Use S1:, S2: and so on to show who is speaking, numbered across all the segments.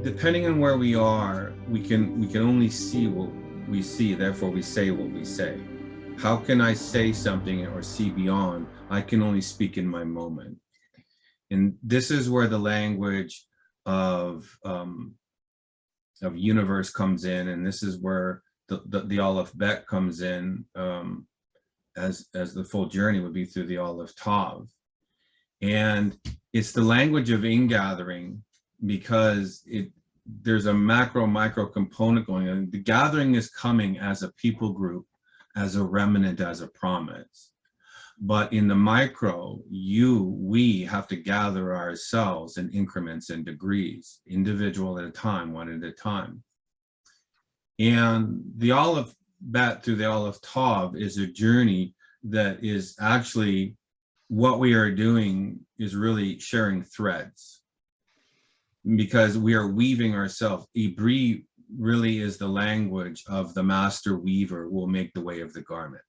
S1: Depending on where we are, we can only see what we see, therefore we say what we say. How can I say something or see beyond? I can only speak in my moment. And this is where the language of universe comes in, and this is where the Aleph Bet comes in, as the full journey would be through the Aleph Tav. And it's the language of ingathering, because there's a micro micro component going on. The gathering is coming as a people group, as a remnant, as a promise. But in the micro, we have to gather ourselves in increments and degrees, individual at a time, one at a time. And the Aleph Bet through the Aleph Tav is a journey that is actually, what we are doing is really sharing threads, because we are weaving ourselves. Ibri really is the language of the master weaver who will make the way of the garment.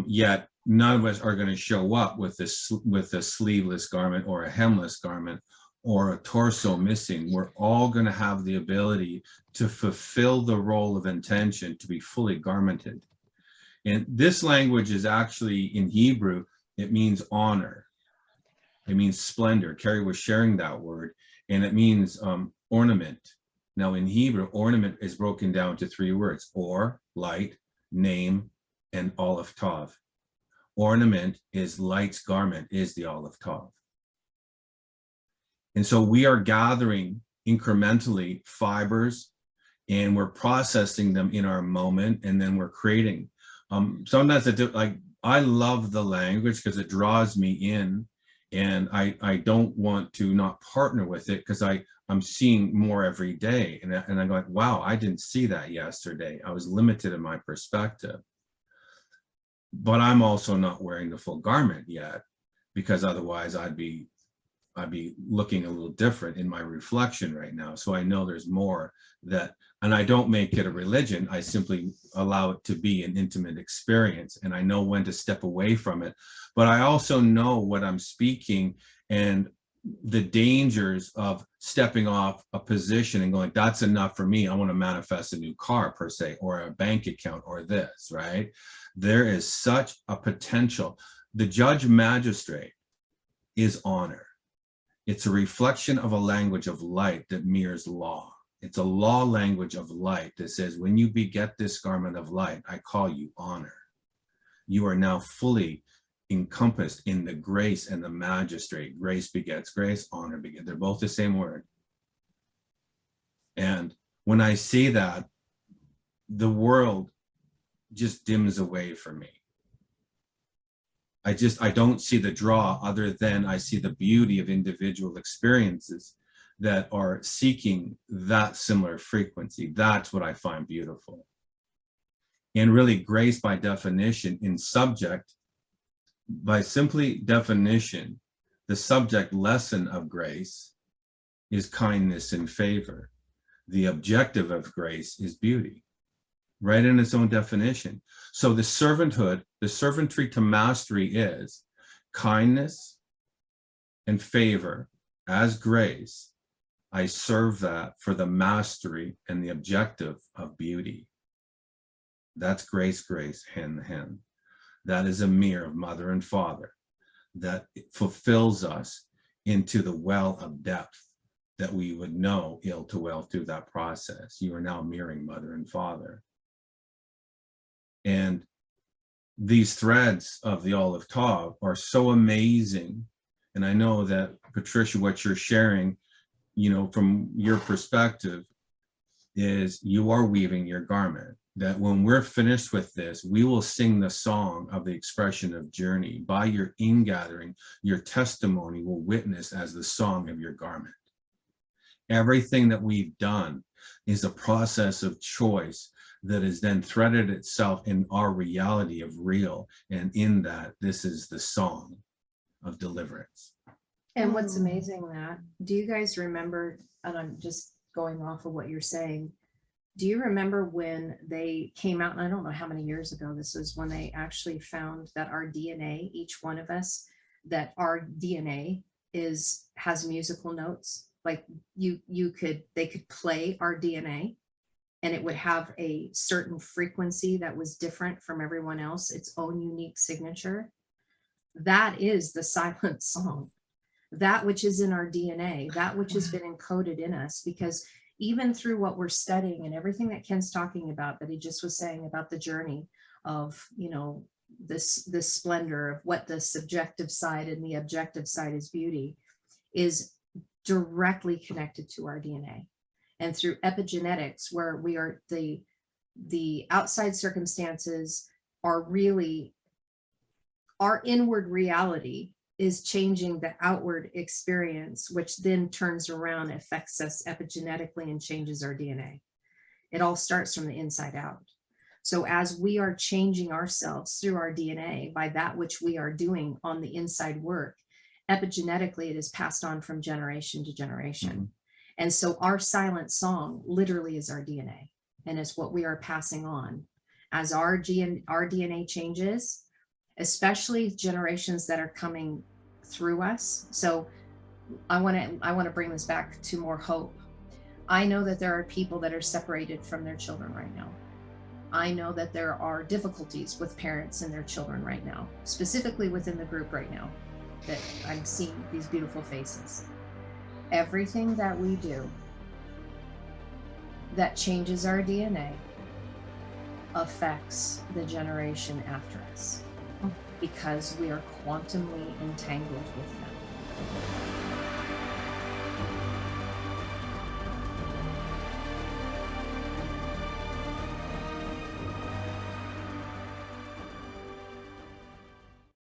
S1: Yet none of us are going to show up with a sleeveless garment or a hemless garment or a torso missing. We're all going to have the ability to fulfill the role of intention, to be fully garmented. And this language is actually, in Hebrew, it means honor. It means splendor. Carrie was sharing that word. And it means ornament. Now in Hebrew, ornament is broken down to 3 words: or, light, name, and Aleph Tav. Ornament is light's garment, is the Aleph Tav. And so we are gathering incrementally fibers, and we're processing them in our moment, and then we're creating. Sometimes I love the language because it draws me in, and I don't want to not partner with it, because I'm seeing more every day. And I'm like, wow, I didn't see that yesterday. I was limited in my perspective. But I'm also not wearing the full garment yet, because otherwise I'd be looking a little different in my reflection right now. So I know there's more that, and I don't make it a religion. I simply allow it to be an intimate experience, and I know when to step away from it. But I also know what I'm speaking and the dangers of stepping off a position and going, that's enough for me. I want to manifest a new car per se, or a bank account, or this, right? There is such a potential. The judge magistrate is honor. It's a reflection of a language of light that mirrors law. It's a law language of light that says, when you beget this garment of light, I call you honor. You are now fully encompassed in the grace and the magistrate. Grace begets grace, honor begets. They're both the same word. And when I see that, the world just dims away for me. I don't see the draw, other than I see the beauty of individual experiences that are seeking that similar frequency. That's what I find beautiful. And really, grace by definition in subject, by simply definition, the subject lesson of grace is kindness and favor. The objective of grace is beauty, right in its own definition. So the servanthood, the servantry to mastery is kindness and favor as grace. I serve that for the mastery and the objective of beauty. That's grace, grace, hand in hand. That is a mirror of mother and father that fulfills us into the well of depth that we would know ill to well through that process. You are now mirroring mother and father. And these threads of the Aleph Tav are so amazing. And I know that, Patricia, what you're sharing, you know, from your perspective, is you are weaving your garment. That when we're finished with this, we will sing the song of the expression of journey. By your ingathering, your testimony will witness as the song of your garment. Everything that we've done is a process of choice that is then threaded itself in our reality of real. And in that, this is the song of deliverance.
S2: And what's amazing that, do you guys remember, and I'm just going off of what you're saying, do you remember when they came out, and I don't know how many years ago this was, when they actually found that our DNA, each one of us, that our DNA has musical notes. Like they could play our DNA and it would have a certain frequency that was different from everyone else, its own unique signature. That is the silent song, that which is in our DNA, that which has been encoded in us. Because even through what we're studying and everything that Ken's talking about, that he just was saying about the journey of, this splendor of what the subjective side and the objective side is beauty, is directly connected to our DNA. And through epigenetics, where we are, the outside circumstances are really, our inward reality is changing the outward experience, which then turns around, affects us epigenetically and changes our DNA. It all starts from the inside out. So as we are changing ourselves through our DNA by that which we are doing on the inside work, epigenetically, it is passed on from generation to generation. Mm-hmm. And so our silent song literally is our DNA, and it's what we are passing on. As our DNA changes, especially generations that are coming through us. So I want to bring this back to more hope. I know that there are people that are separated from their children right now. I know that there are difficulties with parents and their children right now, specifically within the group right now, that I'm seeing these beautiful faces. Everything that we do that changes our DNA affects the generation after us, because we are quantumly entangled with them.